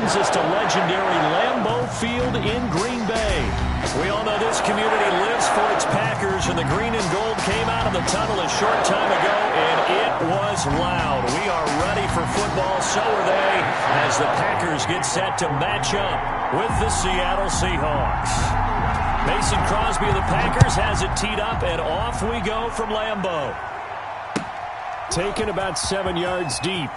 brings us to legendary Lambeau Field in Green Bay. We all know this community lives for its Packers, and the green and gold came out of the tunnel a short time ago, and it was loud. We are ready for football, so are they, as the Packers get set to match up with the Seattle Seahawks. Mason Crosby of the Packers has it teed up, and off we go from Lambeau. Taken about 7 yards deep.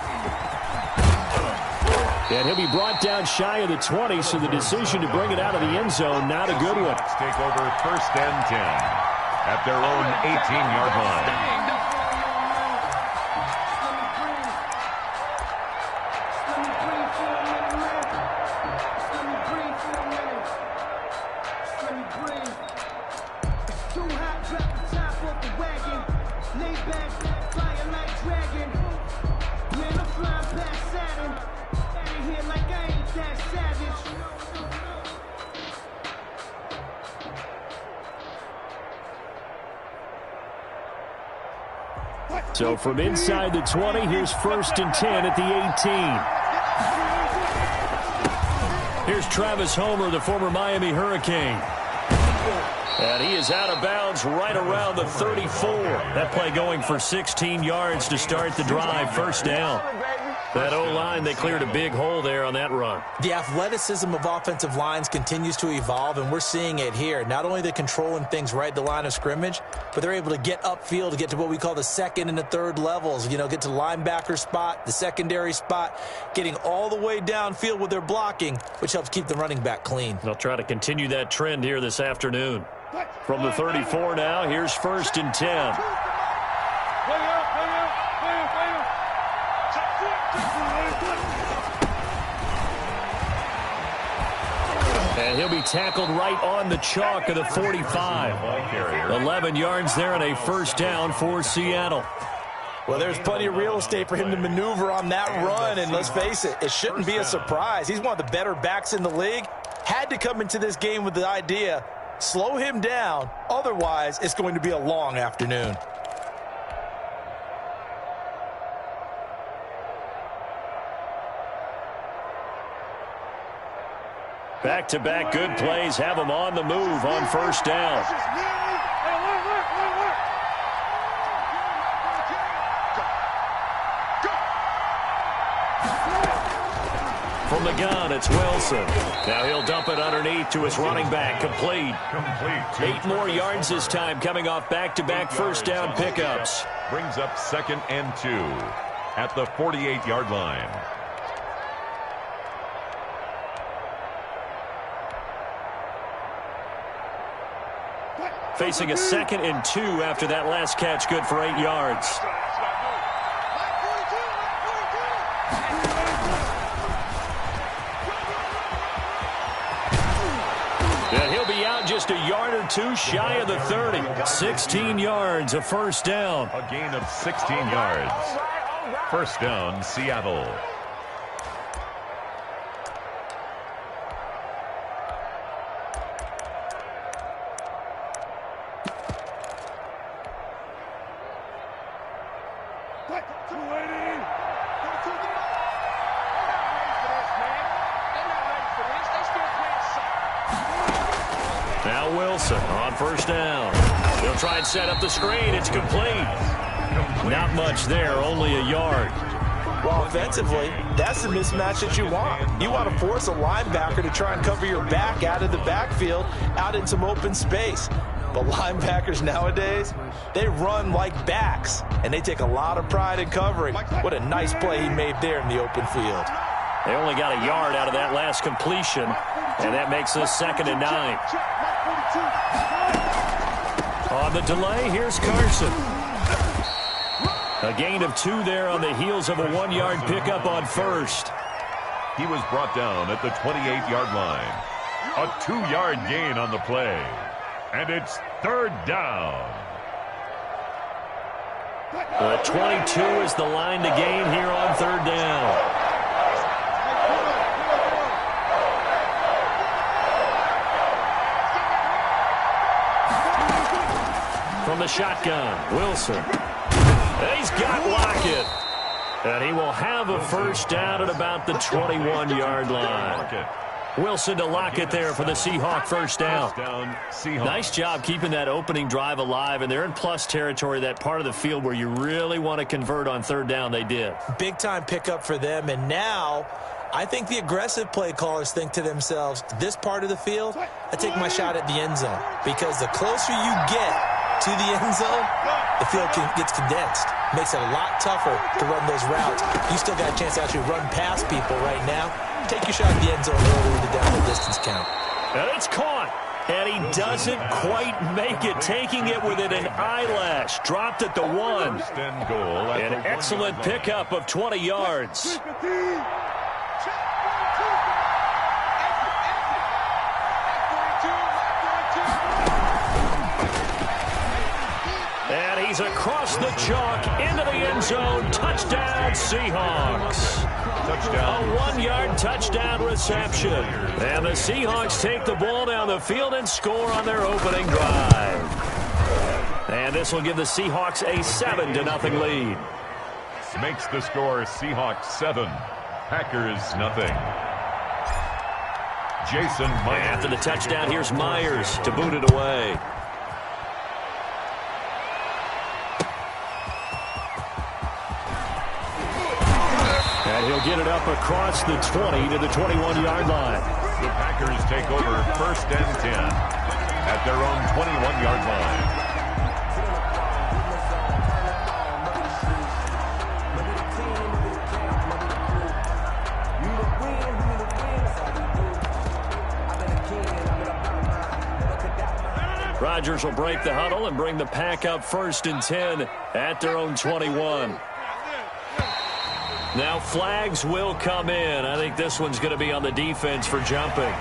And he'll be brought down shy of the 20, so the decision to bring it out of the end zone, not a good one. Take over 1st and 10 at their own 18-yard line. So from inside the 20, here's 1st and 10 at the 18. Here's Travis Homer, the former Miami Hurricane. And he is out of bounds right around the 34. That play going for 16 yards to start the drive. 1st down. That O-line, they cleared a big hole there on that run. The athleticism of offensive lines continues to evolve, and we're seeing it here. Not only they're controlling things right at the line of scrimmage, but they're able to get upfield to get to what we call the 2nd and the 3rd levels. You know, get to the linebacker spot, the secondary spot, getting all the way downfield with their blocking, which helps keep the running back clean. They'll try to continue that trend here this afternoon. From the 34 now, here's 1st and 10. And he'll be tackled right on the chalk of the 45. 11 yards there and a 1st down for Seattle. Well, there's plenty of real estate for him to maneuver on that run, and let's face it, it shouldn't be a surprise. He's one of the better backs in the league. Had to come into this game with the idea, slow him down, otherwise it's going to be a long afternoon. Back-to-back good plays have him on the move on 1st down. From the gun, it's Wilson. Now he'll dump it underneath to his running back. Complete. 8 more yards this time, coming off back-to-back 1st down pickups. Brings up 2nd and 2 at the 48-yard line. Facing a 2nd and 2 after that last catch, good for 8 yards. And he'll be out just a yard or 2 shy of the 30. 16 yards, a 1st down. A gain of 16 yards. 1st down, Seattle. Now Wilson on 1st down. He'll try and set up the screen. It's complete. Not much there, only a yard. Well, offensively, that's the mismatch that you want. You want to force a linebacker to try and cover your back out of the backfield, out in some open space. But linebackers nowadays, they run like backs, and they take a lot of pride in covering. What a nice play he made there in the open field. They only got a yard out of that last completion, and that makes us 2nd and 9. On the delay, here's Carson. A gain of 2 there on the heels of a 1-yard pickup on 1st. He was brought down at the 28-yard line. A 2-yard gain on the play. And it's 3rd down. The 22 is the line to gain here on 3rd down. From the shotgun, Wilson. And he's got Lockett. And he will have a first down at about the 21-yard line. Wilson to Lockett there for the Seahawk first down. Nice job keeping that opening drive alive, and they're in plus territory, that part of the field where you really want to convert on third down. They did. Big-time pickup for them, and now I think the aggressive play callers think to themselves, this part of the field, I take my shot at the end zone, because the closer you get to the end zone, the field gets condensed. Makes it a lot tougher to run those routes. You still got a chance to actually run past people right now. Take your shot at the end zone early to down the distance count. And it's caught. And he doesn't quite make it, taking it within an eyelash. Dropped at the 1. An excellent pickup of 20 yards. And he's across the chalk into the end zone. Touchdown, Seahawks. Touchdown. A 1-yard touchdown reception. And the Seahawks take the ball down the field and score on their opening drive. And this will give the Seahawks a 7-0 lead. Makes the score Seahawks 7, Packers nothing. Jason Myers. After the touchdown, here's Myers to boot it away. And he'll get it up across the 20 to the 21-yard line. The Packers take over first and 10 at their own 21-yard line. Rodgers will break the huddle and bring the Pack up first and 10 at their own 21. Now flags will come in. I think this one's going to be on the defense for jumping.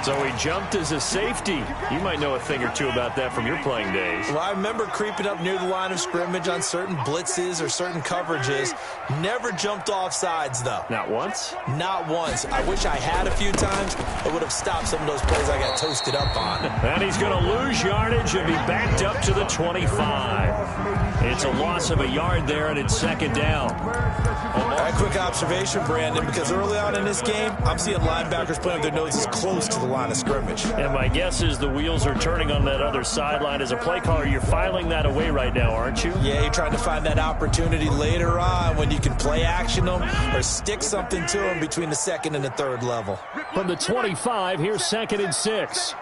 So he jumped as a safety. You might know a thing or two about that from your playing days. Well, I remember creeping up near the line of scrimmage on certain blitzes or certain coverages. Never jumped off sides, though. Not once? Not once. I wish I had a few times. It would have stopped some of those plays I got toasted up on. And he's going to lose yardage and be backed up to the 25. It's a loss of a yard there, and it's second down. A quick observation, Brandon, because early on in this game, I'm seeing linebackers putting their noses close to the line of scrimmage. And my guess is the wheels are turning on that other sideline. As a play caller, you're filing that away right now, aren't you? Yeah, you're trying to find that opportunity later on when you can play action them or stick something to them between the second and the third level. From the 25, here's 2nd and 6.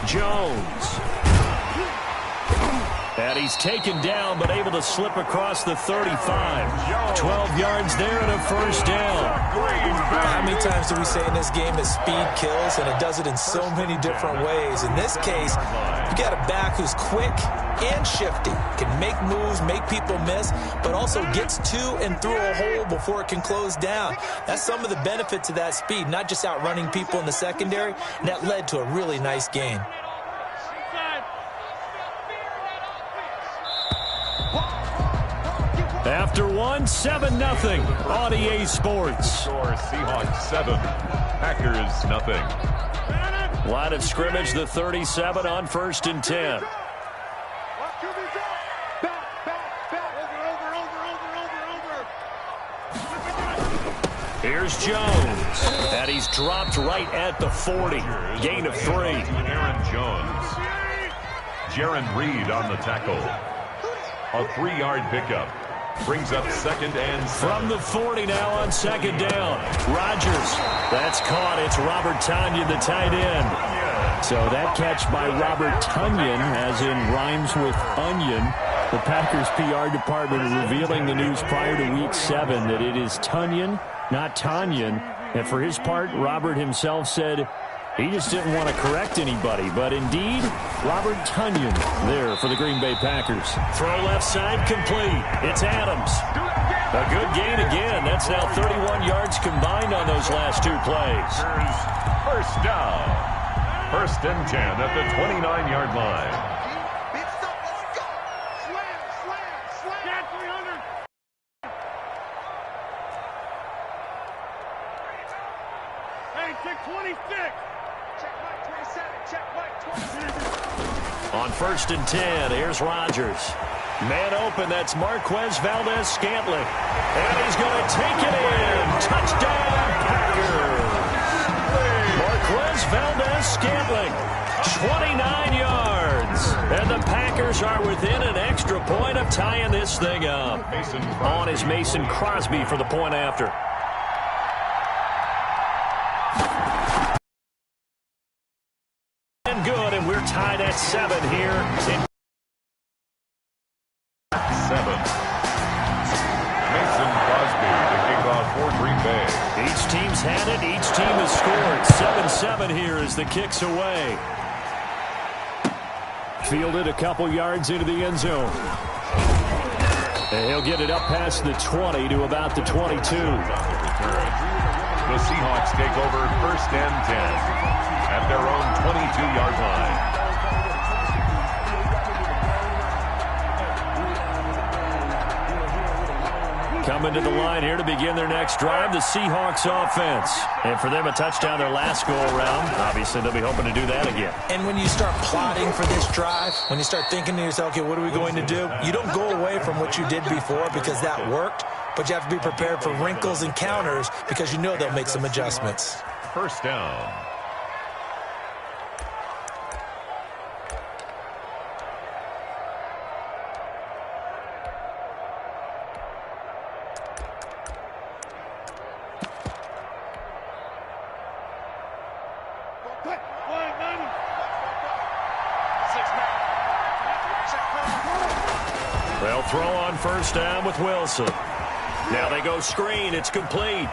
Jones. And he's taken down, but able to slip across the 35. 12 yards there and a first down. How many times do we say in this game that speed kills, and it does it in so many different ways? In this case, you got a back who's quick and shifty, can make moves, make people miss, but also gets to and through a hole before it can close down. That's some of the benefits of that speed, not just outrunning people in the secondary, and that led to a really nice gain. After 7-0 on EA Sports. Score Seahawks 7, Packers nothing. Line of scrimmage, the 37 on 1st and 10. Here's Jones, and he's dropped right at the 40. Gain of 3. Aaron Jones. Jaron Reed on the tackle. A 3-yard pickup. Brings up 2nd and 7. From the 40 now on 2nd down. Rodgers. That's caught. It's Robert Tonyan, the tight end. So that catch by Robert Tonyan, as in rhymes with onion. The Packers PR department revealing the news prior to Week 7 that it is Tonyan, not Tonyan. And for his part, Robert himself said he just didn't want to correct anybody. But indeed, Robert Tonyan there for the Green Bay Packers. Throw left side complete. It's Adams. A good gain again. That's now 31 yards combined on those last 2 plays. First down. 1st and 10 at the 29-yard line. On 1st and 10, here's Rodgers. Man open, that's Marquez Valdes-Scantling. And he's going to take it in. Touchdown, Packers. Marquez Valdes-Scantling, 29 yards. And the Packers are within an extra point of tying this thing up. On is Mason Crosby for the point after. And good, and we're tied at 7 here. 7. Mason Crosby to kick off for Green Bay. Each team's had it. Each team has scored. 7-7 here as the kick's away. Fielded a couple yards into the end zone. And he'll get it up past the 20 to about the 22. The Seahawks take over 1st and 10 at their own 22-yard line. Coming to the line here to begin their next drive, the Seahawks offense. And for them, a touchdown their last go-around. Obviously, they'll be hoping to do that again. And when you start plotting for this drive, when you start thinking to yourself, okay, what are we going to do? You don't go away from what you did before because that worked, but you have to be prepared for wrinkles and counters because you know they'll make some adjustments. 1st down. They'll throw on 1st down with Wilson. Now they go screen. It's complete.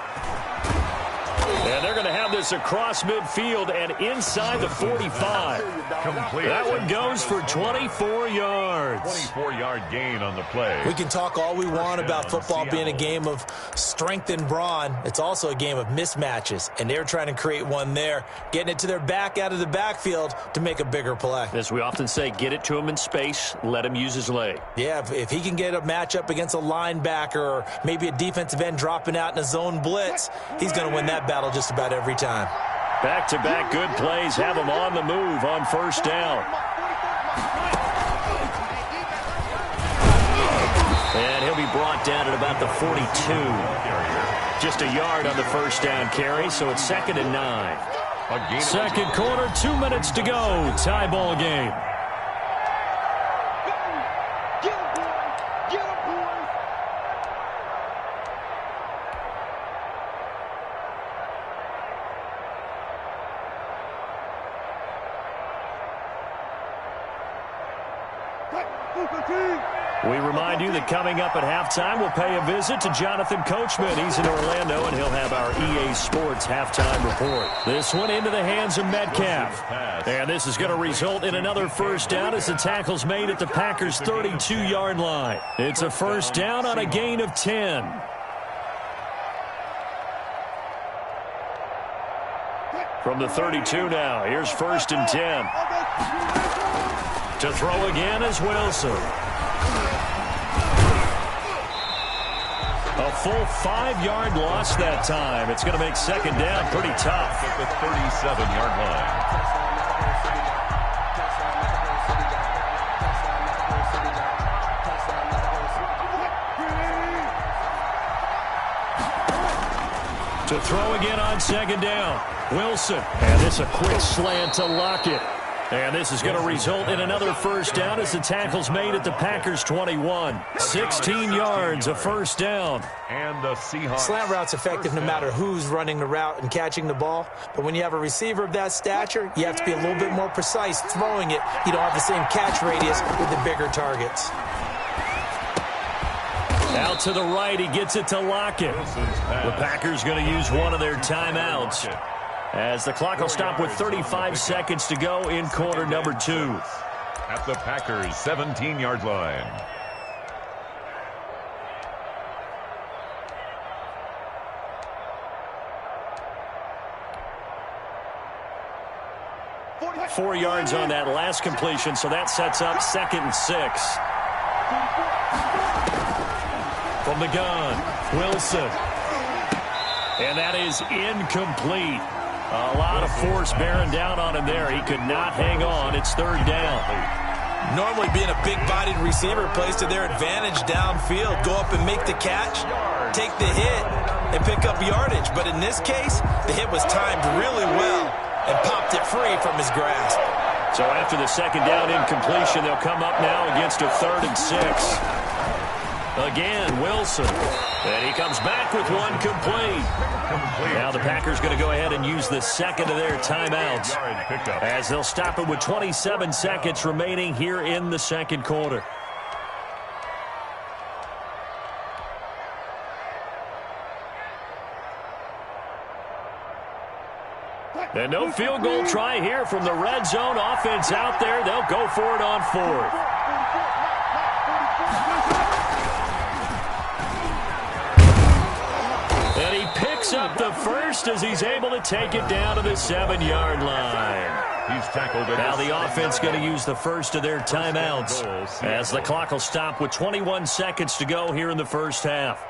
And they're going to have this across midfield and inside the 45. Complete. That one goes for 24 yards. 24-yard gain on the play. We can talk all we want about football being a game of strength and brawn. It's also a game of mismatches, and they're trying to create one there, getting it to their back out of the backfield to make a bigger play. As we often say, get it to him in space, let him use his leg. Yeah, if he can get a matchup against a linebacker or maybe a defensive end dropping out in a zone blitz, he's going to win that battle just about every time. Back-to-back good plays have him on the move on 1st down. And he'll be brought down at about the 42. Just a yard on the 1st down carry, so it's 2nd and 9. Second quarter, 2 minutes to go. Tie ball game. We remind you that coming up at halftime, we'll pay a visit to Jonathan Coachman. He's in Orlando, and he'll have our EA Sports halftime report. This one into the hands of Metcalf. And this is going to result in another 1st down as the tackle's made at the Packers' 32-yard line. It's a 1st down on a gain of 10. From the 32 now, here's 1st and 10. To throw again is Wilson. A full 5-yard loss that time. It's going to make 2nd down pretty tough. At the 37-yard line. To throw again on 2nd down. Wilson. And this a quick slant to Lockett. And this is going to result in another 1st down as the tackle's made at the Packers' 21. 16 yards, a 1st down. And the Seahawks. Slant route's effective no matter who's running the route and catching the ball. But when you have a receiver of that stature, you have to be a little bit more precise throwing it. You don't have the same catch radius with the bigger targets. Out to the right, he gets it to Lockett. The Packers going to use one of their timeouts, as the clock will stop with 35 seconds to go in quarter number 2. At the Packers' 17-yard line. Four yards on that last completion, so that sets up 2nd and 6. From the gun, Wilson. And that is incomplete. A lot of force bearing down on him there. He could not hang on. It's third down. Normally being a big-bodied receiver plays to their advantage downfield. Go up and make the catch, take the hit, and pick up yardage. But in this case, the hit was timed really well and popped it free from his grasp. So after the second down incompletion, they'll come up now against a 3rd and 6. Again, Wilson. And he comes back with one complete. Now the Packers going to go ahead and use the second of their timeouts as they'll stop it with 27 seconds remaining here in the second quarter. And no field goal try here from the red zone. Offense out there. They'll go for it on 4th. And he picks up the first as he's able to take it down to the 7-yard line. He's tackled. Now the offense going to use the first of their timeouts as the clock will stop with 21 seconds to go here in the first half.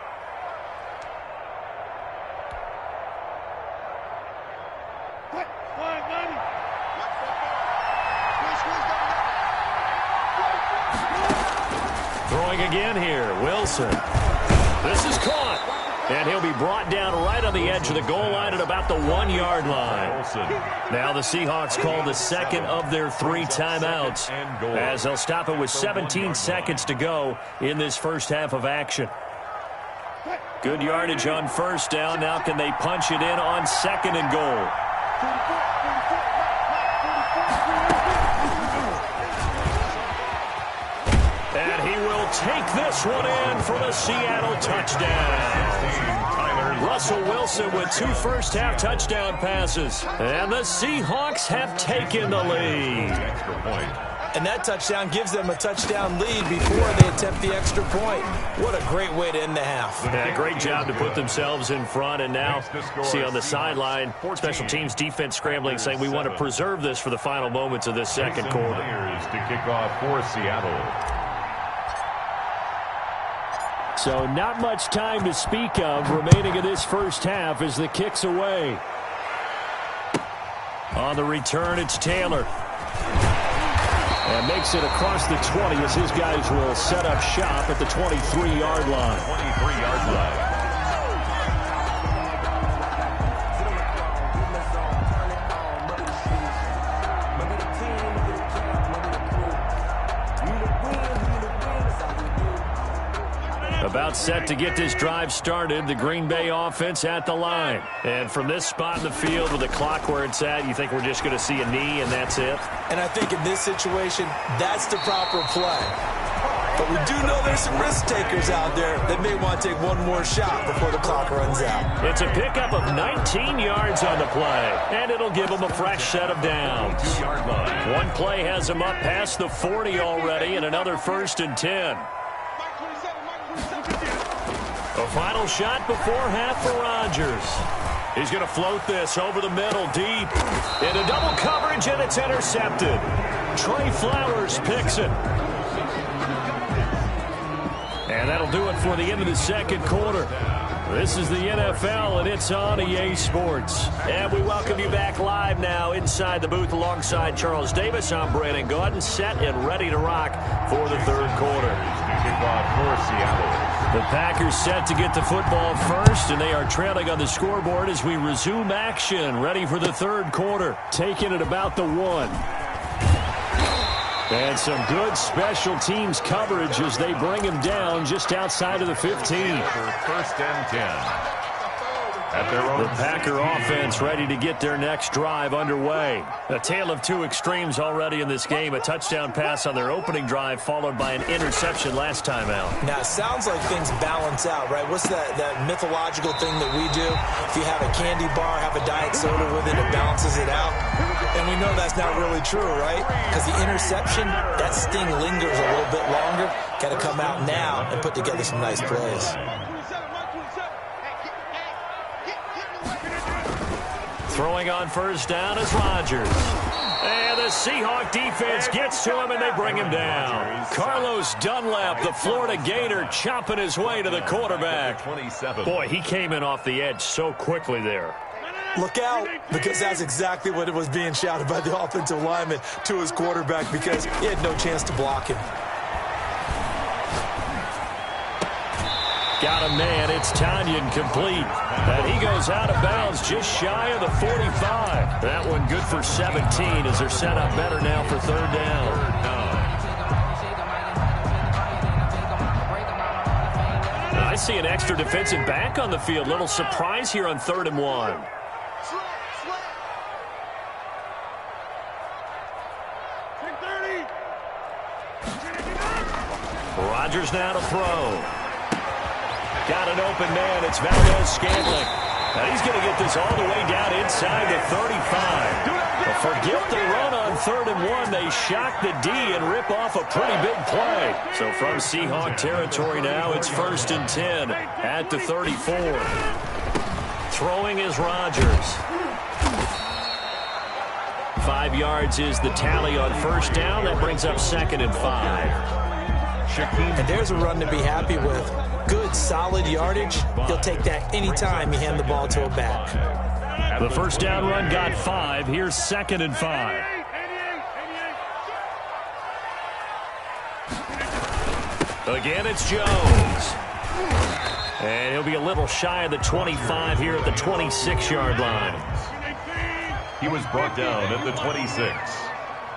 Throwing again here, Wilson. This is caught. And he'll be brought down right on the edge of the goal line at about the 1-yard line. Now the Seahawks call the second of their 3 timeouts as they'll stop it with 17 seconds to go in this first half of action. Good yardage on first down. Now can they punch it in on 2nd and goal? And he will take this one in for the Seattle touchdown. Russell Wilson with 2 first-half touchdown passes. And the Seahawks have taken the lead. And that touchdown gives them a touchdown lead before they attempt the extra point. What a great way to end the half. Yeah, great job to put themselves in front. And now, see on the sideline, special teams defense scrambling, saying we want to preserve this for the final moments of this second quarter. To kick off for Seattle. So not much time to speak of remaining in this first half as the kick's away. On the return, it's Taylor. And makes it across the 20 as his guys will set up shop at the 23-yard line. 23-yard line. About set to get this drive started, the Green Bay offense at the line. And from this spot in the field with the clock where it's at, you think we're just going to see a knee and that's it? And I think in this situation, that's the proper play. But we do know there's some risk takers out there that may want to take one more shot before the clock runs out. It's a pickup of 19 yards on the play, and it'll give them a fresh set of downs. One play has them up past the 40 already, and another 1st and 10. A final shot before half for Rodgers. He's going to float this over the middle deep into double coverage, and it's intercepted. Trey Flowers picks it. And that'll do it for the end of the second quarter. This is the NFL, and it's on EA Sports. And we welcome you back live now inside the booth alongside Charles Davis. I'm Brandon Gordon, set and ready to rock for the third quarter. The Packers set to get the football first, and they are trailing on the scoreboard as we resume action, ready for the third quarter, taking it about the 1. And some good special teams coverage as they bring him down just outside of the 15. 1st and 10. At their own the Packer offense ready to get their next drive underway. A tale of 2 extremes already in this game. A touchdown pass on their opening drive followed by an interception last time out. Now, it sounds like things balance out, right? What's that mythological thing that we do? If you have a candy bar, have a diet soda with it, it balances it out. And we know that's not really true, right? Because the interception, that sting lingers a little bit longer. Got to come out now and put together some nice plays. Throwing on first down is Rodgers. And the Seahawk defense gets to him, and they bring him down. Carlos Dunlap, the Florida Gator, chopping his way to the quarterback. Boy, he came in off the edge so quickly there. Look out, because that's exactly what it was being shouted by the offensive lineman to his quarterback because he had no chance to block him. Got a man. It's Tanyan complete. And he goes out of bounds just shy of the 45. That one good for 17 as they're set up better now for third down. I see an extra defensive back on the field. Little surprise here on 3rd and 1. Rodgers now to throw. Got an open man. It's Valdez-Scantling. Now he's going to get this all the way down inside the 35. But forget the run on 3rd and 1. They shock the D and rip off a pretty big play. So from Seahawk territory now, it's 1st and 10 at the 34. Throwing is Rodgers. 5 yards is the tally on 1st down. That brings up 2nd and 5. And there's a run to be happy with. Good, solid yardage. He'll take that anytime you hand the ball to a back. The 1st down run got 5. Here's 2nd and 5. Again, it's Jones. And he'll be a little shy of the 25 here at the 26-yard line. He was brought down at the 26.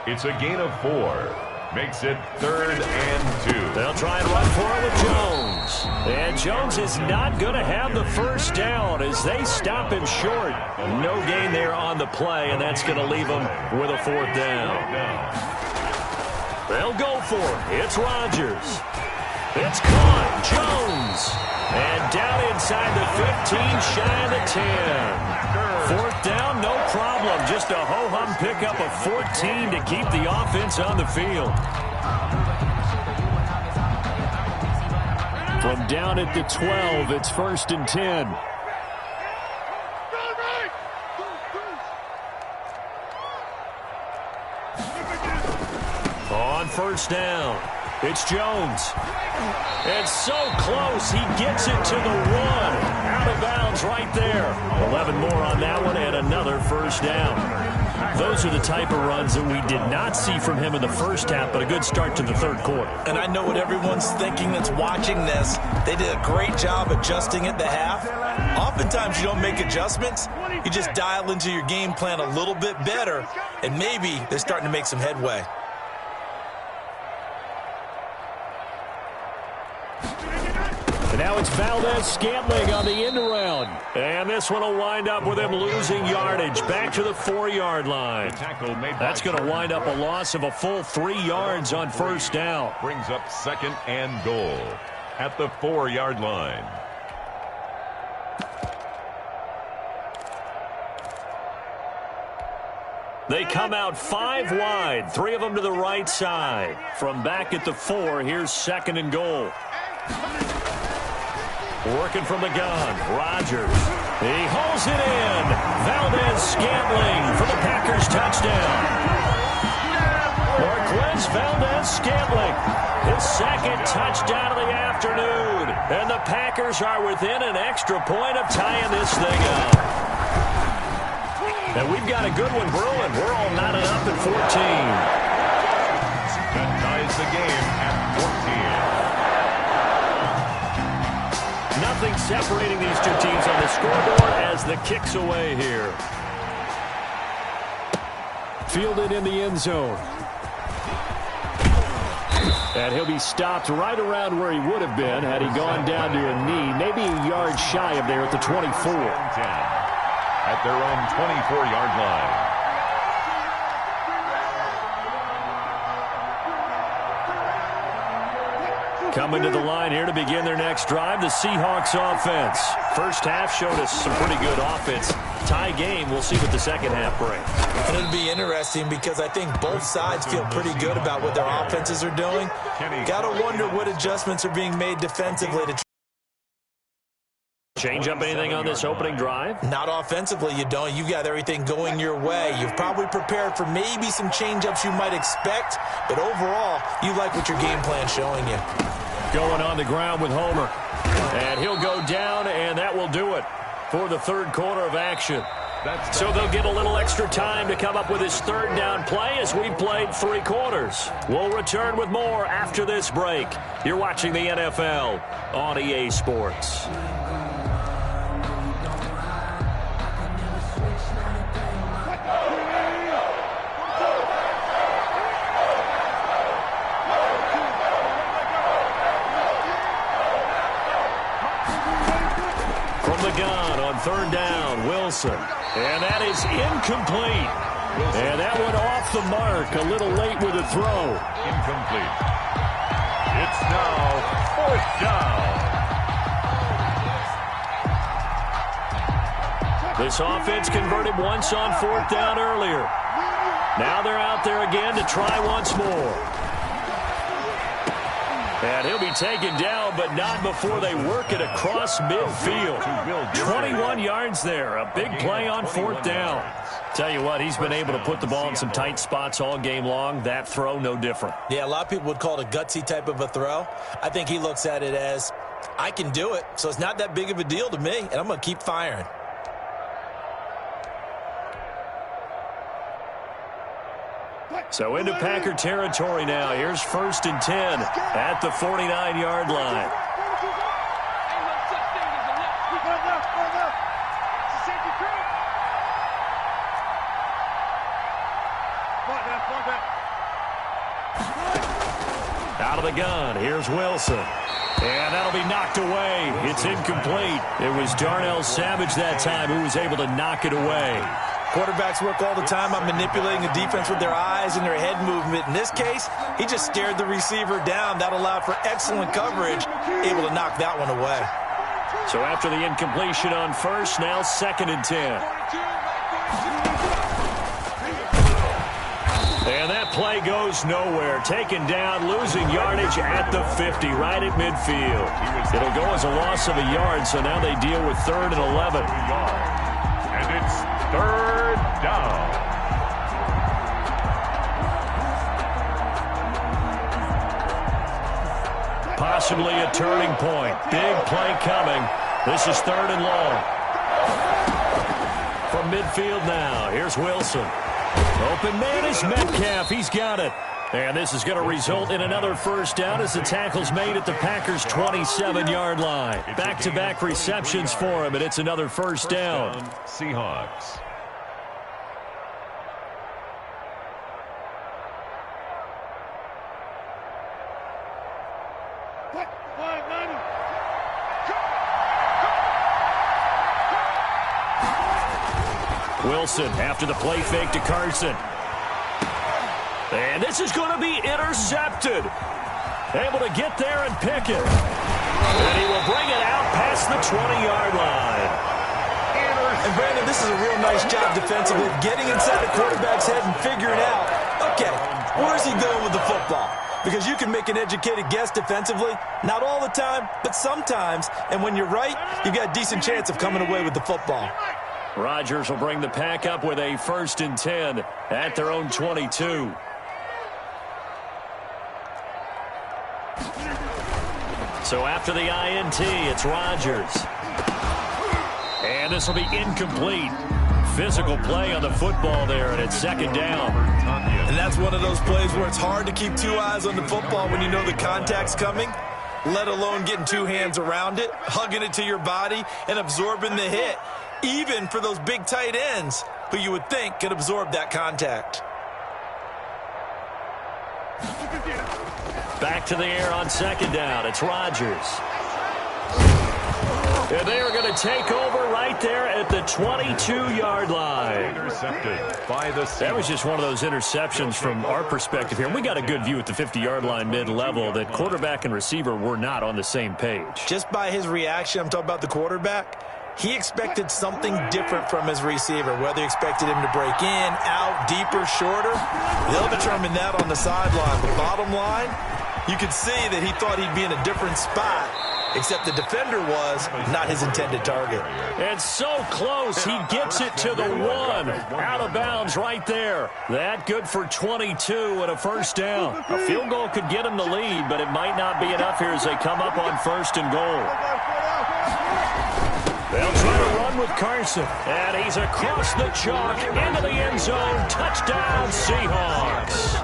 It's a gain of 4. Makes it 3rd and 2. They'll try and run for it with Jones. And Jones is not going to have the 1st down as they stop him short. No gain there on the play, and that's going to leave him with a 4th down. They'll go for it. It's Rodgers. It's caught. Jones. And down inside the 15, shy of the 10. 4th down, no problem. Just a ho-hum pickup of 14 to keep the offense on the field. From down at the 12, it's 1st and 10. On 1st down, it's Jones. And so close, he gets it to the 1. Out of bounds right there. 11 more on that one and another 1st down. Those are the type of runs that we did not see from him in the 1st half, but a good start to the 3rd quarter. And I know what everyone's thinking that's watching this. They did a great job adjusting at the half. Oftentimes you don't make adjustments. You just dial into your game plan a little bit better, and maybe they're starting to make some headway. And now it's Valdez-Scantling on the end around. And this one will wind up with him losing yardage back to the 4-yard line. That's going to wind up a loss of a full 3 yards on 1st down. Brings up 2nd and goal at the 4-yard line. They come out 5 wide, 3 of them to the right side. From back at the 4, here's 2nd and goal. Working from the gun, Rodgers. He hauls it in. Valdez-Scantling for the Packers touchdown. Marquez Valdez-Scantling, his 2nd touchdown of the afternoon. And the Packers are within an extra point of tying this thing up. And we've got a good one brewing. We're all knotted up at 14. That ties the game at 14. Nothing separating these two teams on the scoreboard as the kick's away here. Fielded in the end zone. And he'll be stopped right around where he would have been had he gone down to a knee, maybe a yard shy of there at the 24. At their own 24-yard line. Coming to the line here to begin their next drive, the Seahawks offense. 1st half showed us some pretty good offense. Tie game, we'll see what the 2nd half brings. And it'll be interesting because I think both sides feel pretty good about what their offenses are doing. Got to wonder what adjustments are being made defensively to change up anything on this opening drive? Not offensively, you don't. You got everything going your way. You've probably prepared for maybe some change-ups you might expect, but overall, you like what your game plan's showing you. Going on the ground with Homer. And he'll go down, and that will do it for the 3rd quarter of action. So they'll get a little extra time to come up with his third down play as we played 3 quarters. We'll return with more after this break. You're watching the NFL on EA Sports. From the gun on third down, Wilson. And that is incomplete. And that went off the mark a little late with a throw. Incomplete. It's now 4th down. This offense converted once on 4th down earlier. Now they're out there again to try once more. And he'll be taken down, but not before they work it across midfield. 21 yards there. A big play on 4th down. Tell you what, he's been able to put the ball in some tight spots all game long. That throw, no different. Yeah, a lot of people would call it a gutsy type of a throw. I think he looks at it as, I can do it, so it's not that big of a deal to me, and I'm going to keep firing. So into Packer territory now. Here's 1st and 10 at the 49-yard line. Out of the gun, here's Wilson. And that'll be knocked away. It's incomplete. It was Darnell Savage that time who was able to knock it away. Quarterbacks work all the time on manipulating the defense with their eyes and their head movement. In this case, he just stared the receiver down. That allowed for excellent coverage, able to knock that one away. So after the incompletion on 1st, now 2nd and 10. And that play goes nowhere. Taken down, losing yardage at the 50, right at midfield. It'll go as a loss of a yard, so now they deal with 3rd and 11. And it's 3rd down. Possibly a turning point. Big play coming. This is 3rd and long. From midfield now, here's Wilson. Open man is Metcalf. He's got it. And this is going to result in another 1st down as the tackle's made at the Packers' 27-yard line. Back-to-back receptions for him, and it's another 1st down. Seahawks. Wilson after the play fake to Carson. And this is going to be intercepted. Able to get there and pick it. And he will bring it out past the 20-yard line. And Brandon, this is a real nice job defensively, getting inside the quarterback's head and figuring out, okay, where's he going with the football? Because you can make an educated guess defensively, not all the time, but sometimes. And when you're right, you've got a decent chance of coming away with the football. Rodgers will bring the Pack up with a 1st and 10 at their own 22. So after the INT, it's Rodgers. And this will be incomplete. Physical play on the football there, and it's 2nd down. And that's one of those plays where it's hard to keep 2 eyes on the football when you know the contact's coming, let alone getting 2 hands around it, hugging it to your body, and absorbing the hit. Even for those big tight ends who you would think could absorb that contact. Back to the air on 2nd down. It's Rodgers. And they are going to take over right there at the 22-yard line. Intercepted by the Seahawks. That was just one of those interceptions from our perspective here. And we got a good view at the 50-yard line mid-level that quarterback and receiver were not on the same page. Just by his reaction, I'm talking about the quarterback, he expected something different from his receiver, whether he expected him to break in, out, deeper, shorter. They'll determine that on the sideline. But bottom line, you could see that he thought he'd be in a different spot, except the defender was not his intended target. And so close, he gets it to the 1. Out of bounds right there. That good for 22 and a 1st down. A field goal could get him the lead, but it might not be enough here as they come up on 1st and goal. They'll try to run with Carson. And he's across the chalk into the end zone. Touchdown, Seahawks.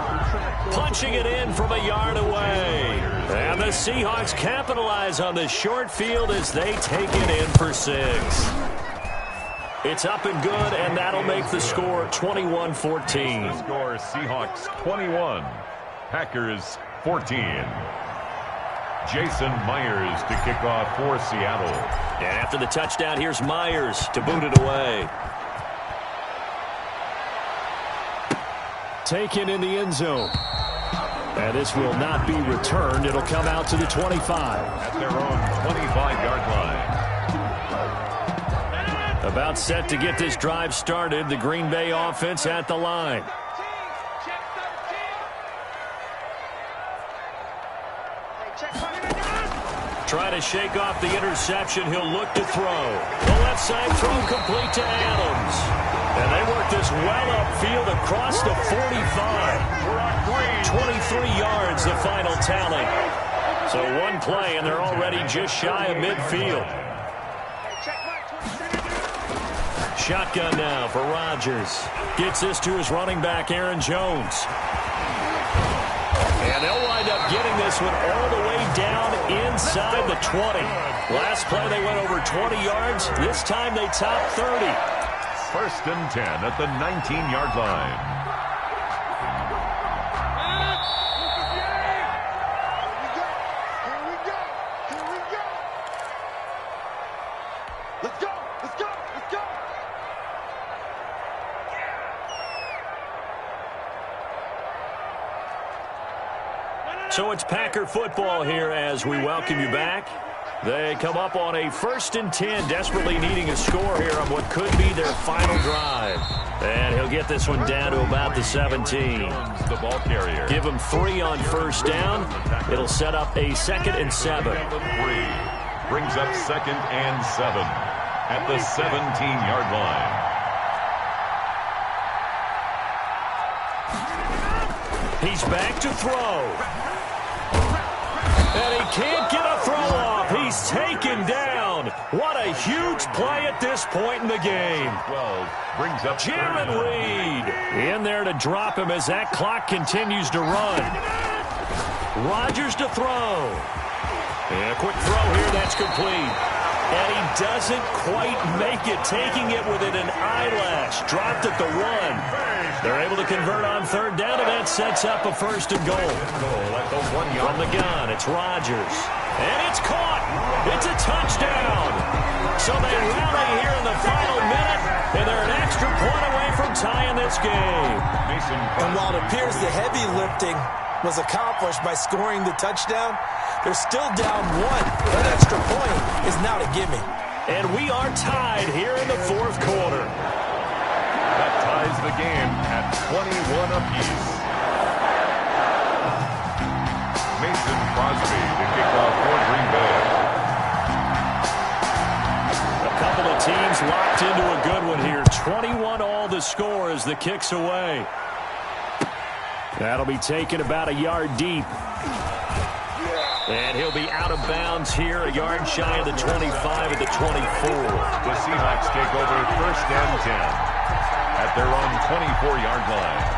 Punching it in from a yard away. And the Seahawks capitalize on this short field as they take it in for 6. It's up and good, and that'll make the score 21-14. The score, Seahawks 21, Packers 14. Jason Myers to kick off for Seattle. And after the touchdown, here's Myers to boot it away. Taken in the end zone. And this will not be returned. It'll come out to the 25. At their own 25-yard line. About set to get this drive started. The Green Bay offense at the line. Try to shake off the interception. He'll look to throw. The left side throw complete to Adams. And they work this well upfield across the 45. 23 yards, the final tally. So one play, and they're already just shy of midfield. Shotgun now for Rodgers. Gets this to his running back, Aaron Jones. And they'll wind up getting this one all the way down inside the 20. Last play they went over 20 yards. This time they top 30. 1st and 10 at the 19-yard line. So it's Packer football here as we welcome you back. They come up on a 1st and 10, desperately needing a score here on what could be their final drive. And he'll get this one down to about the 17. The ball carrier. Give him 3 on 1st down. It'll set up a 2nd and 7. Brings up 2nd and 7 at the 17-yard line. He's back to throw. And he can't get a throw off. He's taken down. What a huge play at this point in the game. 12 brings up Jaron Reed in there to drop him as that clock continues to run. Rodgers to throw. And a quick throw here. That's complete. And he doesn't quite make it, taking it within an eyelash. Dropped at the 1. They're able to convert on 3rd down, and that sets up a 1st and goal. From the gun, it's Rodgers. And it's caught. It's a touchdown. So they rally here in the final minute, and they're an extra point away from tying this game. And while it appears the heavy lifting was accomplished by scoring the touchdown, they're still down 1. That extra point is now to gimme. And we are tied here in the 4th quarter. That ties the game at 21 apiece. Mason Crosby to kick off for Green Bay. A couple of teams locked into a good one here. 21 all the score as the kick's away. That'll be taken about a yard deep. And he'll be out of bounds here, a yard shy of the 25 at the 24. The Seahawks take over 1st and 10 at their own 24-yard line.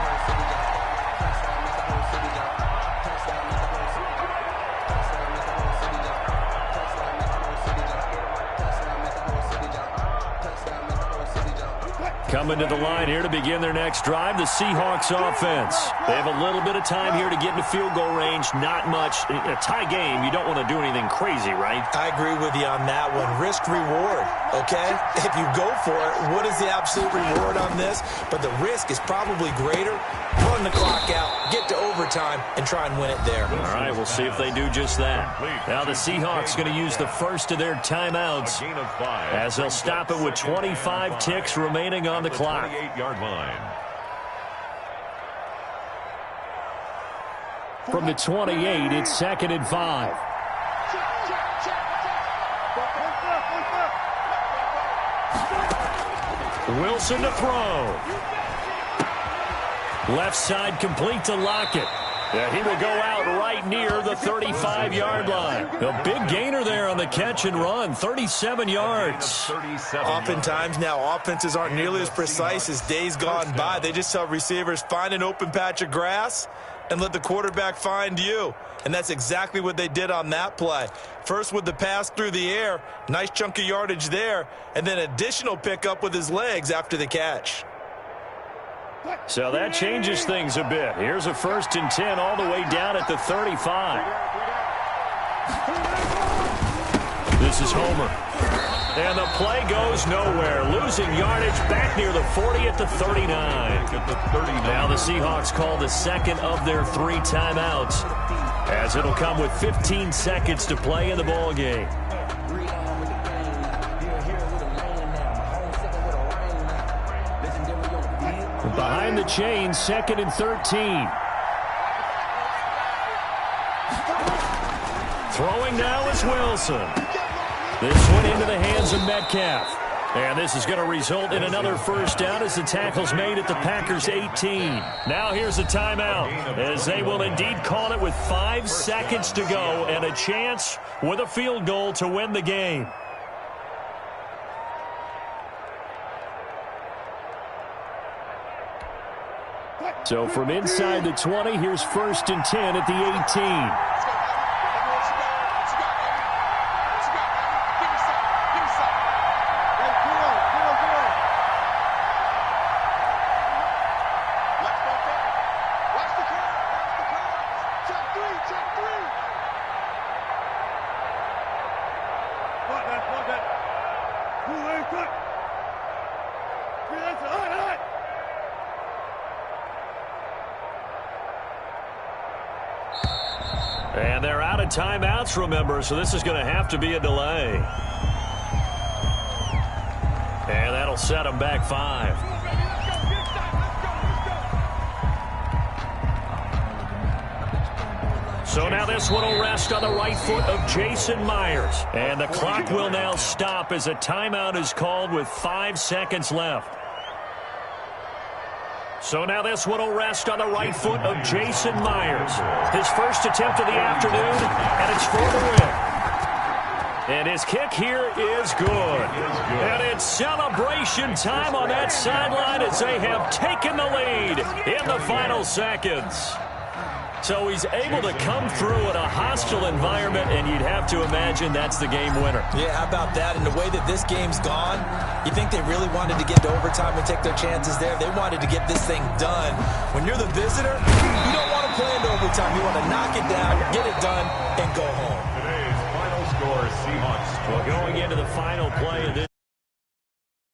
Coming to the line here to begin their next drive, the Seahawks offense. They have a little bit of time here to get into field goal range. Not much. In a tie game, you don't want to do anything crazy, right? I agree with you on that one. Risk reward, okay? If you go for it, what is the absolute reward on this? But the risk is probably greater. Run the clock out, get to overtime, and try and win it there. All right, we'll see if they do just that. Now the Seahawks going to use the first of their timeouts as they'll stop it with 25 ticks remaining on the clock. 28-yard line. From the 28, it's 2nd and 5. Wilson to throw. Left side complete to Lockett. Yeah, he will go out right near the 35-yard line. A big gainer there on the catch and run, 37 yards. Oftentimes now, offenses aren't nearly as precise as days gone by. They just tell receivers, find an open patch of grass and let the quarterback find you. And that's exactly what they did on that play. First with the pass through the air, nice chunk of yardage there, and then additional pickup with his legs after the catch. So that changes things a bit. Here's a 1st and 10 all the way down at the 35. This is Homer. And the play goes nowhere. Losing yardage back near the 40 at the 39. Now the Seahawks call the second of their 3 timeouts, as it'll come with 15 seconds to play in the ball game. Behind the chains, 2nd and 13. Throwing now is Wilson. This one into the hands of Metcalf. And this is going to result in another 1st down as the tackle's made at the Packers' 18. Now here's a timeout, as they will indeed call it with 5 seconds to go and a chance with a field goal to win the game. So from inside the 20, here's 1st and 10 at the 18. And they're out of timeouts, remember, so this is going to have to be a delay. And that'll set them back 5. So now this one will rest on the right foot of Jason Myers. And the clock will now stop as a timeout is called with 5 seconds left. So now this one will rest on the right foot of Jason Myers. His first attempt of the afternoon, and it's for the win. And his kick here is good. And it's celebration time on that sideline as they have taken the lead in the final seconds. So he's able to come through in a hostile environment, and you'd have to imagine that's the game winner. Yeah, how about that? And the way that this game's gone, you think they really wanted to get to overtime and take their chances there. They wanted to get this thing done. When you're the visitor, you don't want to play into overtime. You want to knock it down, get it done, and go home. Today's final score, Seahawks. Well, going into the final play of this